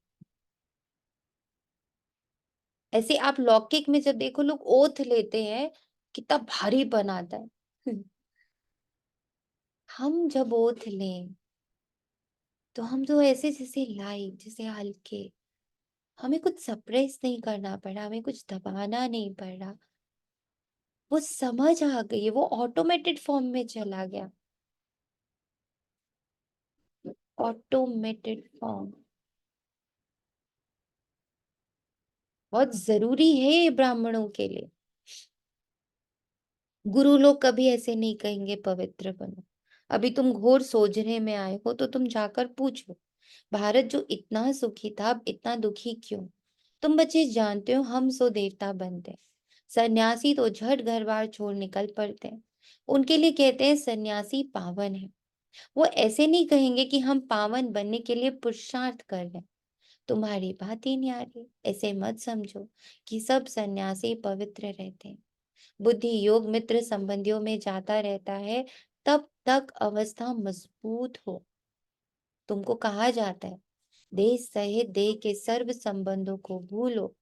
ऐसे आप लौकिक में जब देखो लोग ओथ लेते हैं, कितना भारी बनाता है। हम जब ओथ लें तो हम तो ऐसे जैसे लाइट, जैसे हल्के, हमें कुछ सप्रेस नहीं करना पड़ा, हमें कुछ दबाना नहीं पड़ा, वो समझ आ गई, वो ऑटोमेटेड फॉर्म में चला गया, ऑटोमेटेड फॉर्म। बहुत जरूरी है ये ब्राह्मणों के लिए। गुरु लोग कभी ऐसे नहीं कहेंगे पवित्र बनो। अभी तुम घोर सोजने में आए हो तो तुम जाकर पूछो, भारत जो इतना सुखी था अब इतना दुखी क्यों? तुम बच्चे जानते हो हम सो देवता बनते, सन्यासी तो झट घर बार छोड़ निकल पड़ते हैं। उनके लिए कहते हैं सन्यासी पावन है। वो ऐसे नहीं कहेंगे कि हम पावन बनने के लिए पुरुषार्थ कर रहे हैं। तुम्हारी बात ही नहीं आ रही। ऐसे मत समझो कि सब सन्यासी पवित्र रहते हैं। बुद्धि योग मित्र संबंधियों में जाता रहता है तब तक अवस्था मजबूत हो। तुमको कहा जाता है देह सहित देह के सर्व संबंधों को भूलो,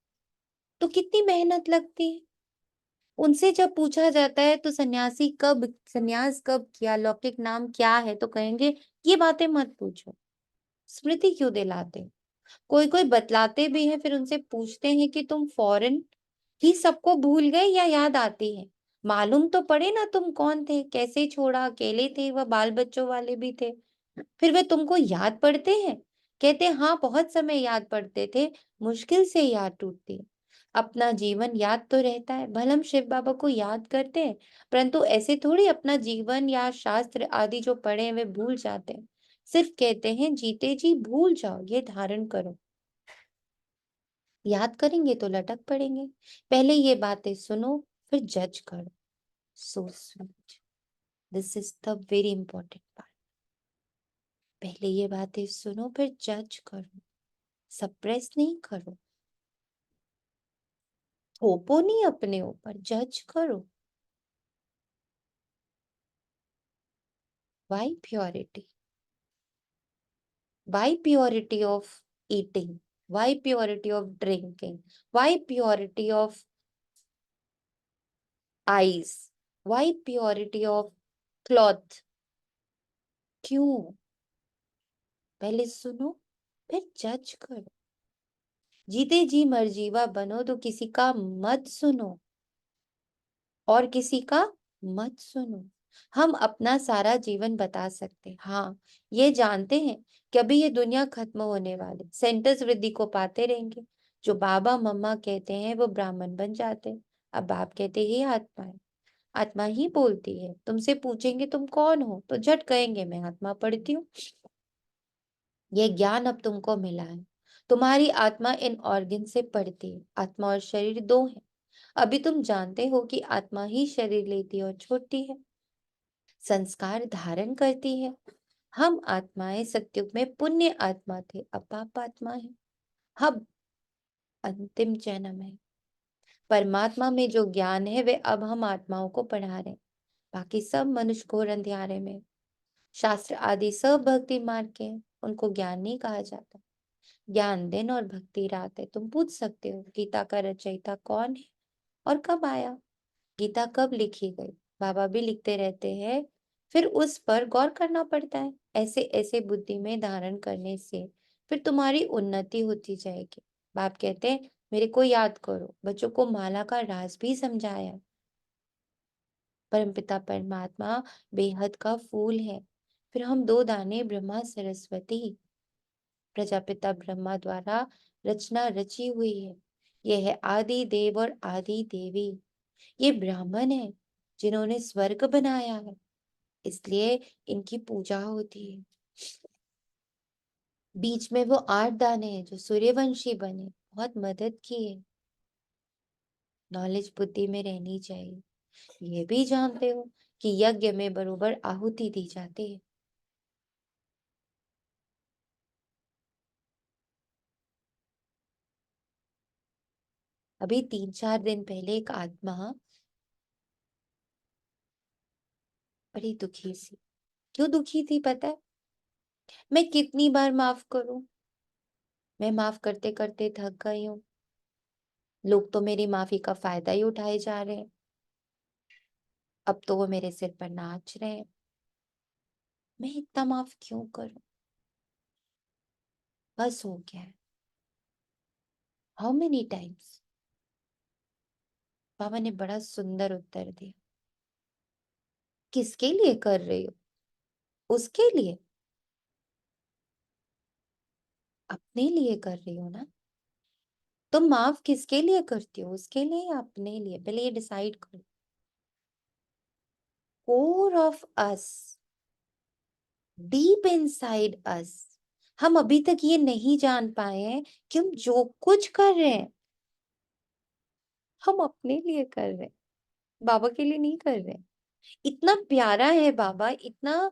तो कितनी मेहनत लगती है। उनसे जब पूछा जाता है तो सन्यासी कब, सन्यास कब किया, लौकिक नाम क्या है, तो कहेंगे ये बातें मत पूछो। स्मृति क्यों दिलाते? कोई कोई बतलाते भी हैं, फिर उनसे पूछते हैं कि तुम फौरन ही सबको भूल गए या याद आती है? मालूम तो पड़े ना तुम कौन थे, कैसे छोड़ा, अकेले थे व बाल बच्चों वाले भी थे। फिर वे तुमको याद पड़ते हैं? कहते हाँ बहुत समय याद पड़ते थे, मुश्किल से याद टूटती है। अपना जीवन याद तो रहता है, भले हम शिव बाबा को याद करते हैं, परंतु ऐसे थोड़ी अपना जीवन या शास्त्र आदि जो पढ़े हैं वे भूल जाते हैं। सिर्फ कहते हैं जीते जी भूल जाओ, ये धारण करो। याद करेंगे तो लटक पड़ेंगे। पहले ये बातें सुनो फिर जज करो। So sweet, this is the very important part. पहले ये बातें सुनो फिर जज करो, सप्रेस नहीं करो, थोपो नहीं अपने ऊपर, जज करो। Why purity? Why purity of eating? Why purity of drinking? Why purity of eyes? Why purity of cloth? क्यों? पहले सुनो फिर जज करो। जीते जी मर्जीवा बनो तो किसी का मत सुनो और किसी का मत सुनो। हम अपना सारा जीवन बता सकते हैं, हाँ ये जानते हैं कि अभी ये दुनिया खत्म होने वाली, सेंटर्स वृद्धि को पाते रहेंगे। जो बाबा मम्मा कहते हैं वो ब्राह्मण बन जाते हैं। अब बाप कहते ही आत्मा है, आत्मा ही बोलती है। तुमसे पूछेंगे तुम कौन हो तो झट कहेंगे मैं आत्मा पढ़ती हूँ। ये ज्ञान अब तुमको मिला है। तुम्हारी आत्मा इन ऑर्गन से पढ़ती है। आत्मा और शरीर दो है। अभी तुम जानते हो कि आत्मा ही शरीर लेती है और छोड़ती है, संस्कार धारण करती है। हम आत्माएं सत्युग में पुण्य आत्मा थे, अब पाप आत्मा है। अब अंतिम जन्म है। परमात्मा में जो ज्ञान है वे अब हम आत्माओं को पढ़ा रहे हैं। बाकी सब मनुष्य घोर अंधियारे में। शास्त्र आदि सब भक्ति मार्ग के हैं, उनको ज्ञान नहीं कहा जाता। ज्ञान दिन और भक्ति रात है। तुम पूछ सकते हो गीता का रचयिता कौन है और कब आया? गीता कब लिखी गई? बाबा भी लिखते रहते हैं फिर उस पर गौर करना पड़ता है। ऐसे ऐसे बुद्धि में धारण करने से फिर तुम्हारी उन्नति होती जाएगी। बाप कहते हैं मेरे को याद करो। बच्चों को माला का राज भी समझाया। परमपिता परमात्मा बेहद का फूल है। फिर हम दो दाने ब्रह्मा सरस्वती प्रजापिता ब्रह्मा द्वारा रचना रची हुई है। यह है आदि देव और आदि देवी। ये ब्राह्मण है जिन्होंने स्वर्ग बनाया है, इसलिए इनकी पूजा होती है। बीच में वो 8 दाने हैं जो सूर्यवंशी बने, बहुत मदद की है। नॉलेज बुद्धि में रहनी चाहिए। ये भी जानते हो कि यज्ञ में बरोबर आहुति दी जाती है। अभी 3-4 दिन पहले एक आत्मा बड़ी दुखी सी। क्यों दुखी थी पता है? मैं कितनी बार माफ करूं? मैं माफ करते करते थक गई हूँ। लोग तो मेरी माफी का फायदा ही उठाए जा रहे हैं। अब तो वो मेरे सिर पर नाच रहे हैं। मैं इतना माफ क्यों करूं? बस हो गया है। How many times? बाबा ने बड़ा सुंदर उत्तर दिया। किसके लिए कर रही हो? उसके लिए? अपने लिए कर रही हो ना? तुम माफ किसके लिए करती हो? उसके लिए या अपने लिए? पहले ये डिसाइड करो। Core of us, deep inside us, हम अभी तक ये नहीं जान पाए हैं कि हम जो कुछ कर रहे हैं हम अपने लिए कर रहे हैं, बाबा के लिए नहीं कर रहे हैं। इतना प्यारा है बाबा, इतना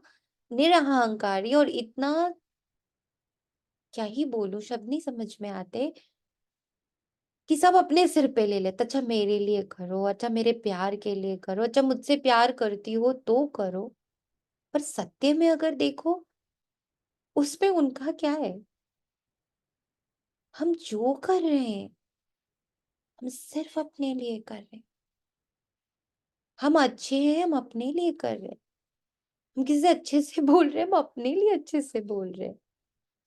निरहंकारी और इतना, क्या ही बोलूं, शब्द नहीं समझ में आते, कि सब अपने सिर पे ले लेते। अच्छा मेरे लिए करो, अच्छा मेरे प्यार के लिए करो, अच्छा मुझसे प्यार करती हो तो करो। पर सत्य में अगर देखो, उसमें उनका क्या है? हम जो कर रहे हैं हम सिर्फ अपने लिए कर रहे हैं। हम अच्छे हैं, हम अपने लिए कर रहे हैं। हम किसी से अच्छे से बोल रहे हैं, हम अपने लिए अच्छे से बोल रहे हैं।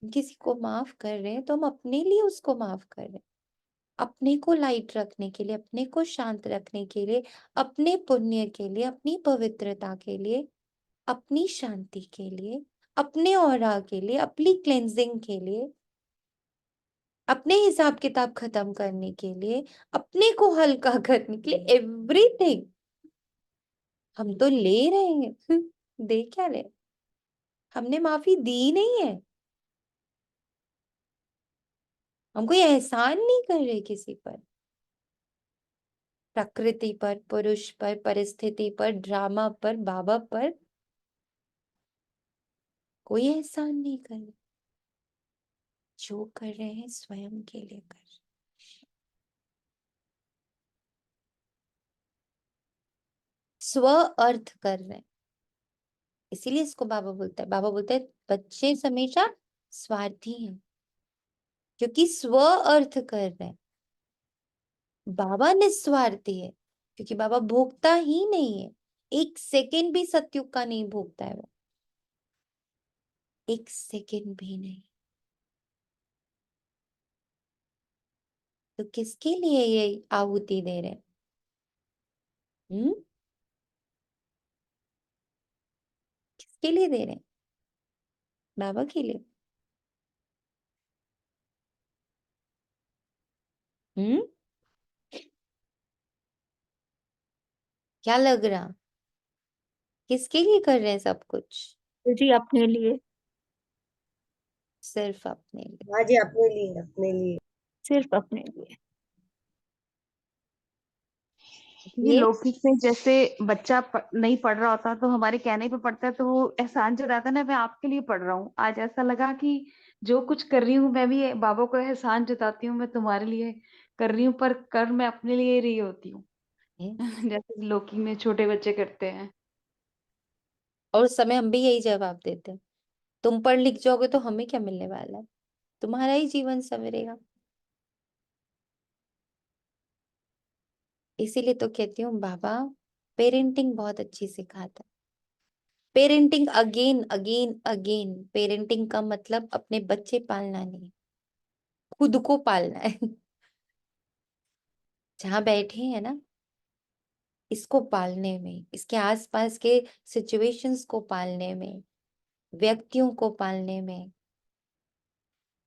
हम किसी को माफ कर रहे हैं तो हम अपने लिए उसको माफ कर रहे हैं। अपने को लाइट रखने के लिए, अपने को शांत रखने के लिए, अपने पुण्य के लिए, अपनी पवित्रता के लिए, अपनी शांति के लिए, अपने ऑरा के लिए, अपनी क्लेंजिंग के लिए, अपने हिसाब किताब खत्म करने के लिए, अपने को हल्का करने के लिए, एवरीथिंग हम तो ले रहे हैं। दे क्या रहे? हमने माफी दी नहीं है। हम कोई एहसान नहीं कर रहे किसी पर। प्रकृति पर, पुरुष पर, परिस्थिति पर, ड्रामा पर, बाबा पर कोई एहसान नहीं कर रहे। जो कर रहे हैं स्वयं के लिए कर रहे हैं। स्व अर्थ कर रहे हैं। इसीलिए इसको बाबा बोलता है, बाबा बोलता है बच्चे हमेशा स्वार्थी हैं क्योंकि स्व अर्थ कर रहे हैं। बाबा निस्वार्थी है क्योंकि बाबा भोगता ही नहीं है। एक सेकंड भी सतयुग का नहीं भोगता है वो, एक सेकंड भी नहीं। तो किसके लिए ये आहुति दे रहे हैं? किसके लिए दे रहे हैं? बाबा के लिए। हम्म क्या लग रहा? किसके लिए कर रहे हैं सब कुछ? जी अपने लिए। सिर्फ अपने लिए। हाँ जी, अपने लिए, अपने लिए। सिर्फ अपने लिए। ये ये लौकिक में जैसे बच्चा नहीं पढ़ रहा होता तो हमारे कहने पे पढ़ता है तो वो एहसान जताता है ना, मैं आपके लिए पढ़ रहा हूँ। आज ऐसा लगा कि जो कुछ कर रही हूँ मैं भी बाबा को एहसान जताती हूँ, मैं तुम्हारे लिए कर रही हूँ, पर कर मैं अपने लिए रही होती हूँ। है। जैसे लौकिक में छोटे बच्चे करते हैं। और उस समय हम भी यही जवाब देते हैं, तुम पढ़ लिख जाओगे तो हमें क्या मिलने वाला है? तुम्हारा ही जीवन संवरेगा। इसीलिए तो कहती हूँ बाबा पेरेंटिंग बहुत अच्छी सिखाता है। Parenting again again again, parenting का मतलब अपने बच्चे पालना नहीं, खुद को पालना है। जहां बैठे हैं ना, इसको पालने में, इसके आसपास के सिचुएशंस को पालने में, व्यक्तियों को पालने में,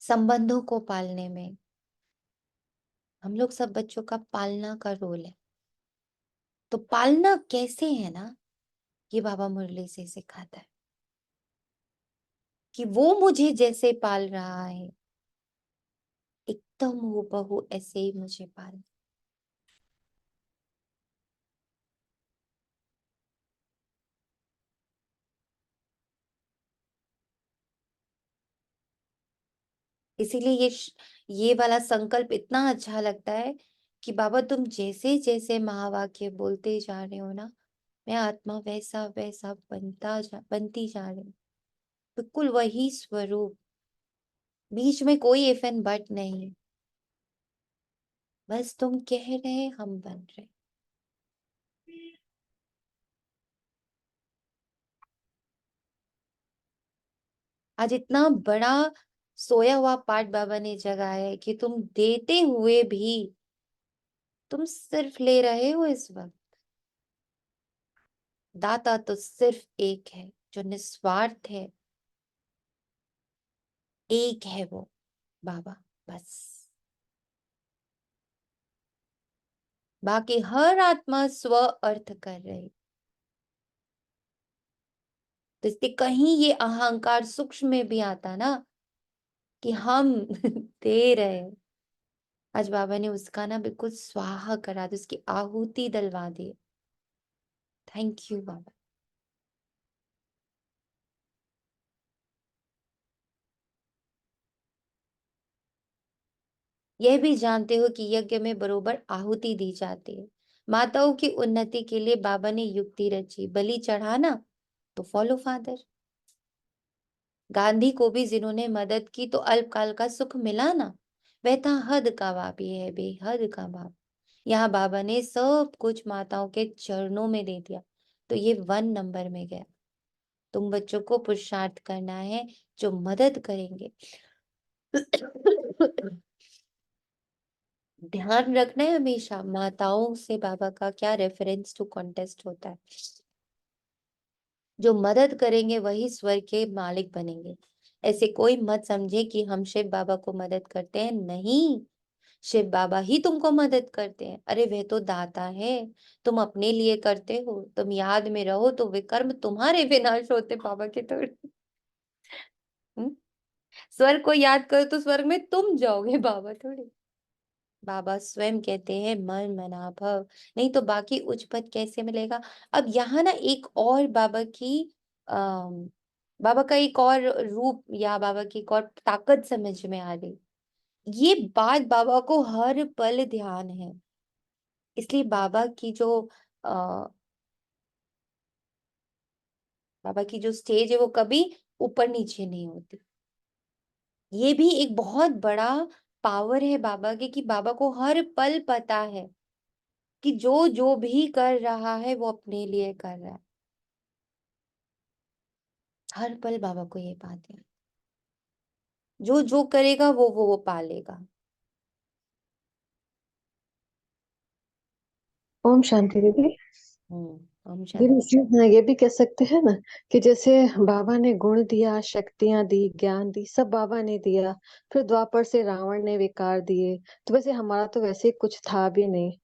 संबंधों को पालने में, हम लोग सब बच्चों का पालना का रोल है। तो पालना कैसे है ना, ये बाबा मुरली से सिखाता है कि वो मुझे जैसे पाल रहा है, एकदम हूबहू ऐसे ही मुझे पाल। इसीलिए ये वाला संकल्प इतना अच्छा लगता है कि बाबा तुम जैसे जैसे महावाक्य बोलते जा रहे हो ना, मैं आत्मा वैसा वैसा बनती जा रही हूँ, बिल्कुल वही स्वरूप, बीच में कोई इफ एंड बट नहीं, बस तुम कह रहे हम बन रहे। आज इतना बड़ा सोया हुआ पाठ बाबा ने जगाया है कि तुम देते हुए भी तुम सिर्फ ले रहे हो इस वक्त। दाता तो सिर्फ एक है जो निस्वार्थ है, एक है वो बाबा, बस। बाकी हर आत्मा स्व अर्थ कर रही। तो इसलिए कहीं ये अहंकार सूक्ष्म में भी आता ना कि हम दे रहे हैं। आज बाबा ने उसका ना बिल्कुल स्वाहा करा दी, उसकी आहुति डलवा दी। थैंक यू बाबा। यह भी जानते हो कि यज्ञ में बरोबर आहुति दी जाती है। माताओं की उन्नति के लिए बाबा ने युक्ति रची, बलि चढ़ाना तो फॉलो फादर। गांधी को भी जिन्होंने मदद की तो अल्पकाल का सुख मिला ना, वह था हद का पापी है, बेहद का पाप। यहाँ बाबा ने सब कुछ माताओं के चरणों में दे दिया, तो ये 1 नंबर में गया। तुम बच्चों को पुरुषार्थ करना है जो मदद करेंगे। ध्यान रखना है हमेशा माताओं से बाबा का क्या रेफरेंस टू कॉन्टेस्ट होता है। जो मदद करेंगे वही स्वर्ग के मालिक बनेंगे। ऐसे कोई मत समझे कि हम शिव बाबा को मदद करते हैं, नहीं, शिव बाबा ही तुमको मदद करते हैं। अरे वह तो दाता है, तुम अपने लिए करते हो। तुम याद में रहो तो विकर्म तुम्हारे विनाश होते बाबा के थोड़े। स्वर्ग को याद करो तो स्वर्ग में तुम जाओगे, बाबा थोड़े। बाबा स्वयं कहते हैं मन मना भव, नहीं तो बाकी उच्च पद कैसे मिलेगा। अब यहाँ ना एक और बाबा की बाबा का एक और रूप या बाबा की एक और ताकत समझ में आ रही। ये बात बाबा को हर पल ध्यान है, इसलिए आ, बाबा की जो स्टेज है वो कभी ऊपर नीचे नहीं होती। ये भी एक बहुत बड़ा पावर है बाबा के कि बाबा को हर पल पता है कि जो जो भी कर रहा है वो अपने लिए कर रहा है। हर पल बाबा को ये बात है, जो जो करेगा वो पालेगा। ओम शांति दीदी। हम दीदी शांति। इसमें हाँ, ये भी कह सकते हैं ना कि जैसे बाबा ने गुण दिया, शक्तियां दी, ज्ञान दी, सब बाबा ने दिया। फिर द्वापर से रावण ने विकार दिए, तो वैसे हमारा तो वैसे कुछ था भी नहीं।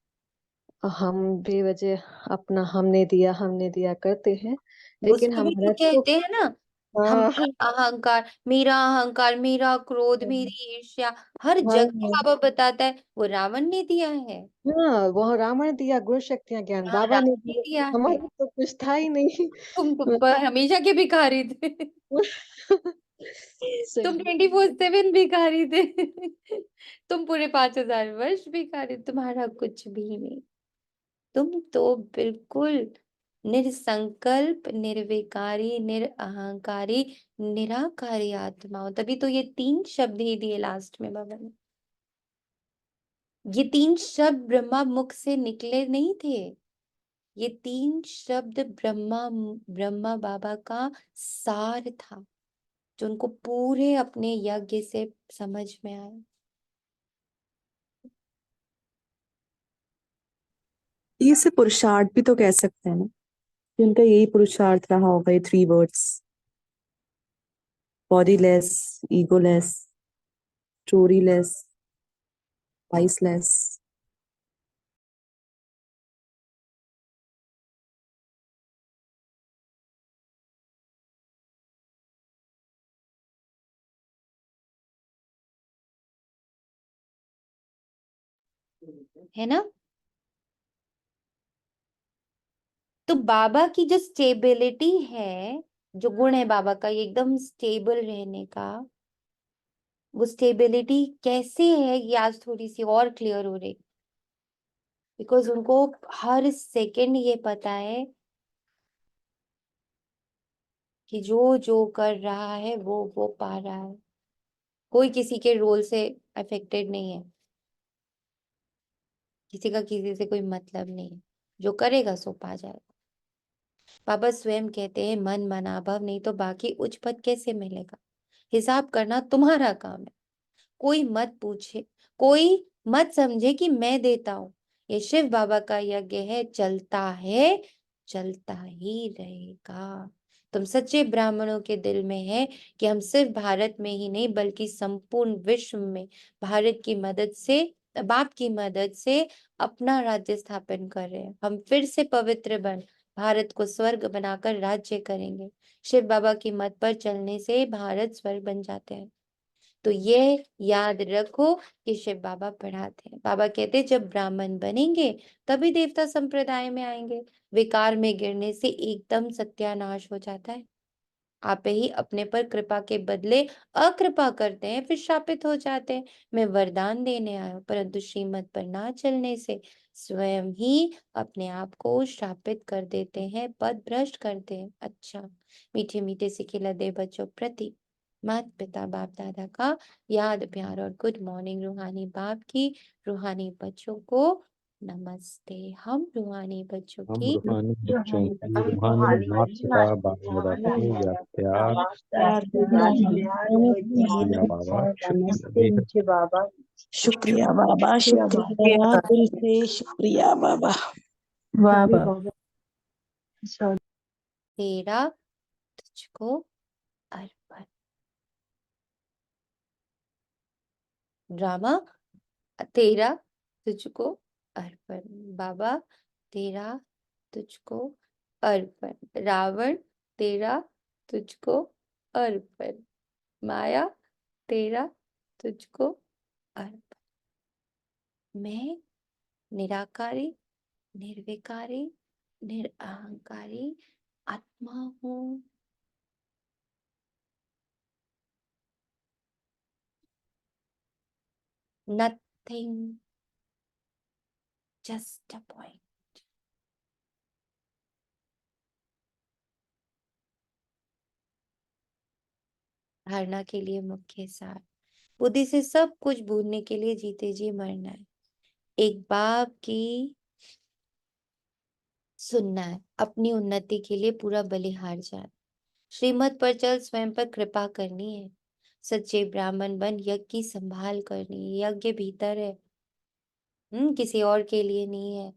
हम बेवजह अपना हमने दिया करते हैं, लेकिन उसको भी तो हमारा तो कहते हैं ना, हाँ हमारा अहंकार, मेरा क्रोध, मेरी ईर्ष्या, हर जगह हाँ बाबा बताता है वो रावण ने दिया है। हाँ, वह रावण दिया गुण शक्तियां ज्ञान हाँ, बाबा ने रावण ने दिया। दिया है। हमारा तो कुछ था ही नहीं। तुम तो हमेशा के भिखारी थे। तुम सही। 24/7 भिखारी थे। तुम पूरे 5000 वर्ष भिखारी, तुम्हारा कुछ भी नहीं। तुम तो बिल्कुल निरसंकल्प, निर्विकारी, निरअहंकारी, निराकारी आत्मा हो। तभी तो ये 3 शब्द ही दिए लास्ट में बाबा ने। ये 3 शब्द ब्रह्मा मुख से निकले नहीं थे, ये 3 शब्द ब्रह्मा बाबा का सार था, जो उनको पूरे अपने यज्ञ से समझ में आया। ये से पुरुषार्थ भी तो कह सकते हैं ना, कि उनका यही पुरुषार्थ रहा होगा, ये 3 वर्ड्स, बॉडीलेस, ईगोलेस, स्टोरीलेस, वाइसलेस। है ना? तो बाबा की जो स्टेबिलिटी है, जो गुण है बाबा का, ये एकदम स्टेबल रहने का, वो स्टेबिलिटी कैसे है ये आज थोड़ी सी और क्लियर हो रही। बिकॉज उनको हर सेकंड ये पता है कि जो जो कर रहा है वो पा रहा है, कोई किसी के रोल से अफेक्टेड नहीं है, किसी का किसी से कोई मतलब नहीं है, जो करेगा सो पा जाएगा। बाबा स्वयं कहते हैं मन मना भव, नहीं तो बाकी उच्च पद कैसे मिलेगा। हिसाब करना तुम्हारा काम है, कोई मत पूछे, कोई मत समझे कि मैं देता हूं। ये शिव बाबा का यज्ञ है, चलता ही रहेगा। तुम सच्चे ब्राह्मणों के दिल में है कि हम सिर्फ भारत में ही नहीं बल्कि संपूर्ण विश्व में भारत की मदद से, बाप की मदद से अपना राज्य स्थापन कर रहे हैं। हम फिर से पवित्र बन भारत को स्वर्ग बनाकर राज्य करेंगे। शिव बाबा की मत पर चलने से भारत स्वर्ग बन जाते हैं। तो ये याद रखो कि शिव बाबा पढ़ाते हैं। बाबा कहते हैं जब ब्राह्मण बनेंगे तभी देवता संप्रदाय में आएंगे। विकार में गिरने से एकदम सत्यानाश हो जाता है। आप ही अपने पर कृपा के बदले अकृपा करते हैं, फिर शापित हो जाते हैं। मैं वरदान देने आया हूं, परंतु श्रीमत पर ना चलने से स्वयं ही अपने आप को शापित कर देते हैं, पद भ्रष्ट करते हैं। अच्छा, मीठे मीठे सिखे लदे बच्चों प्रति माता पिता बाप दादा का याद प्यार और गुड मॉर्निंग। रूहानी बाप की रूहानी बच्चों को नमस्ते। हम रूहानी बच्चों हम की रूहानी बच्चों की रूहानी माता पिता बाप दादा को याद प्यार, शुक्रिया बाबा, शुक्रिया बेहद शुक्रिया बाबा, शुक्रिया दिल से शुक्रिया बाबा। वाह बाबा। तेरा तुझको अर्पण। ड्रामा तेरा तुझको अर्पण। बाबा तेरा तुझको अर्पण। रावण तेरा तुझको अर्पण। माया तेरा तुझको अर्पण। मैं निराकारी, निर्विकारी, निरअहंकारी आत्मा हूँ। Nothing, just a point. धारणा के लिए मुख्य सार, बुद्धि से सब कुछ भूलने के लिए जीते जी मरना है। एक बाप की सुनना है, अपनी उन्नति के लिए पूरा बलिहार जाना। श्रीमत पर चल, स्वयं पर कृपा करनी है। सच्चे ब्राह्मण बन यज्ञ की संभाल करनी है। यज्ञ भीतर है, किसी और के लिए नहीं है।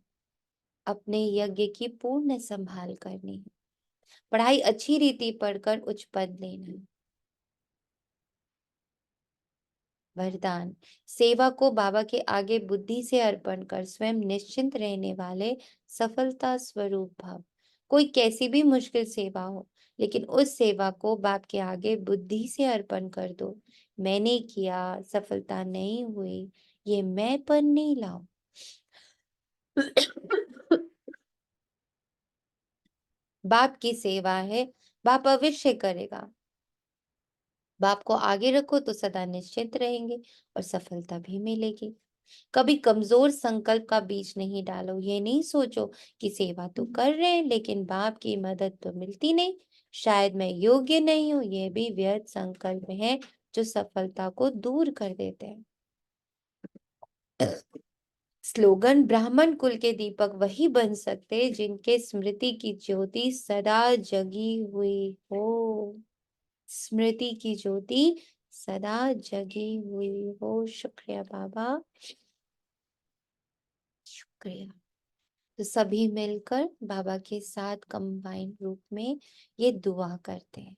अपने यज्ञ की पूर्ण संभाल करनी है। पढ़ाई अच्छी रीति पढ़कर उच्च पद लेना है। वरदान, सेवा को बाबा के आगे बुद्धि से अर्पण कर स्वयं निश्चिंत रहने वाले सफलता स्वरूप भाव। कोई कैसी भी मुश्किल सेवा हो, लेकिन उस सेवा को बाप के आगे बुद्धि से अर्पण कर दो। मैंने किया, सफलता नहीं हुई, ये मैं पर नहीं लाओ। बाप की सेवा है, बाप अवश्य करेगा। बाप को आगे रखो तो सदा निश्चित रहेंगे और सफलता भी मिलेगी। कभी कमजोर संकल्प का बीज नहीं डालो। ये नहीं सोचो कि सेवा तो कर रहे हैं लेकिन बाप की मदद तो मिलती नहीं, शायद मैं योग्य नहीं हूं। ये भी व्यर्थ संकल्प है जो सफलता को दूर कर देते हैं। स्लोगन, ब्राह्मण कुल के दीपक वही बन सकते जिनके स्मृति की ज्योति सदा जगी हुई हो। स्मृति की ज्योति सदा जगी हुई हो। शुक्रिया बाबा, शुक्रिया। तो सभी मिलकर बाबा के साथ कंबाइंड रूप में ये दुआ करते हैं,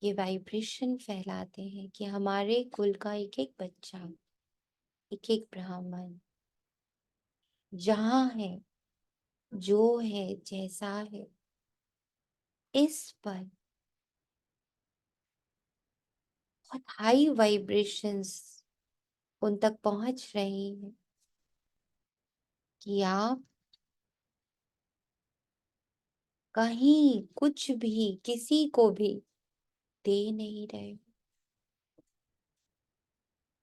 ये वाइब्रेशन फैलाते हैं कि हमारे कुल का एक एक बच्चा, एक एक ब्राह्मण जहाँ है, जो है, जैसा है, इस पर बहुत हाई वाइब्रेशंस उन तक पहुंच रही हैं कि आप कहीं कुछ भी किसी को भी दे नहीं रहे हो।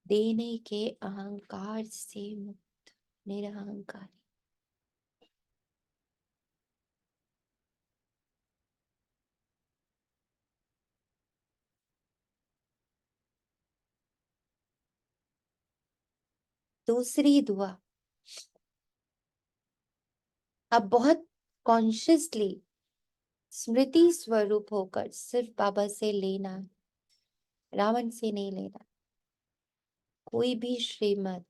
देने के अहंकार से मुक्त, निरहंकारी। दूसरी दुआ, अब बहुत कॉन्शियसली स्मृति स्वरूप होकर सिर्फ बाबा से लेना, रावण से नहीं लेना, कोई भी श्रीमत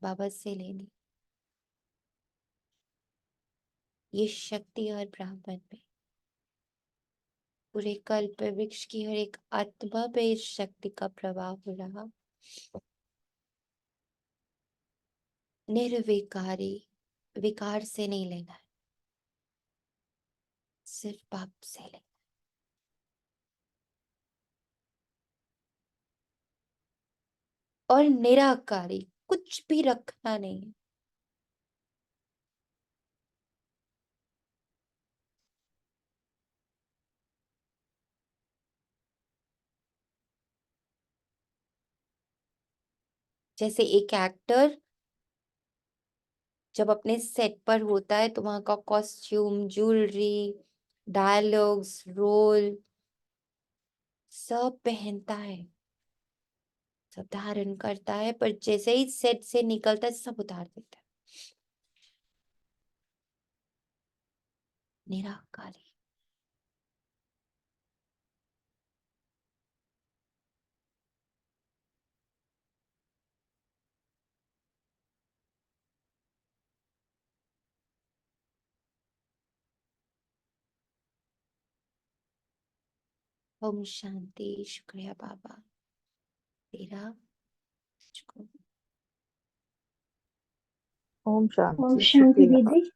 बाबा से लेनी। ये शक्ति और ब्राह्मण में, पूरे कल्प वृक्ष की हर एक आत्मा पे इस शक्ति का प्रभाव हो रहा। निर्विकारी, विकार से नहीं लेना है, सिर्फ बाप से लेना। और निराकारी, कुछ भी रखना नहीं है। जैसे एक एक्टर जब अपने सेट पर होता है तो वहां का कॉस्ट्यूम, ज्वेलरी, डायलॉग्स, रोल सब पहनता है, सब धारण करता है, पर जैसे ही सेट से निकलता है सब उतार देता है। निराकारी। ओम शांति। शुक्रिया बाबा तेरा तुझको। ओम ओम शांति। शांति शुक्रिया। दीदी।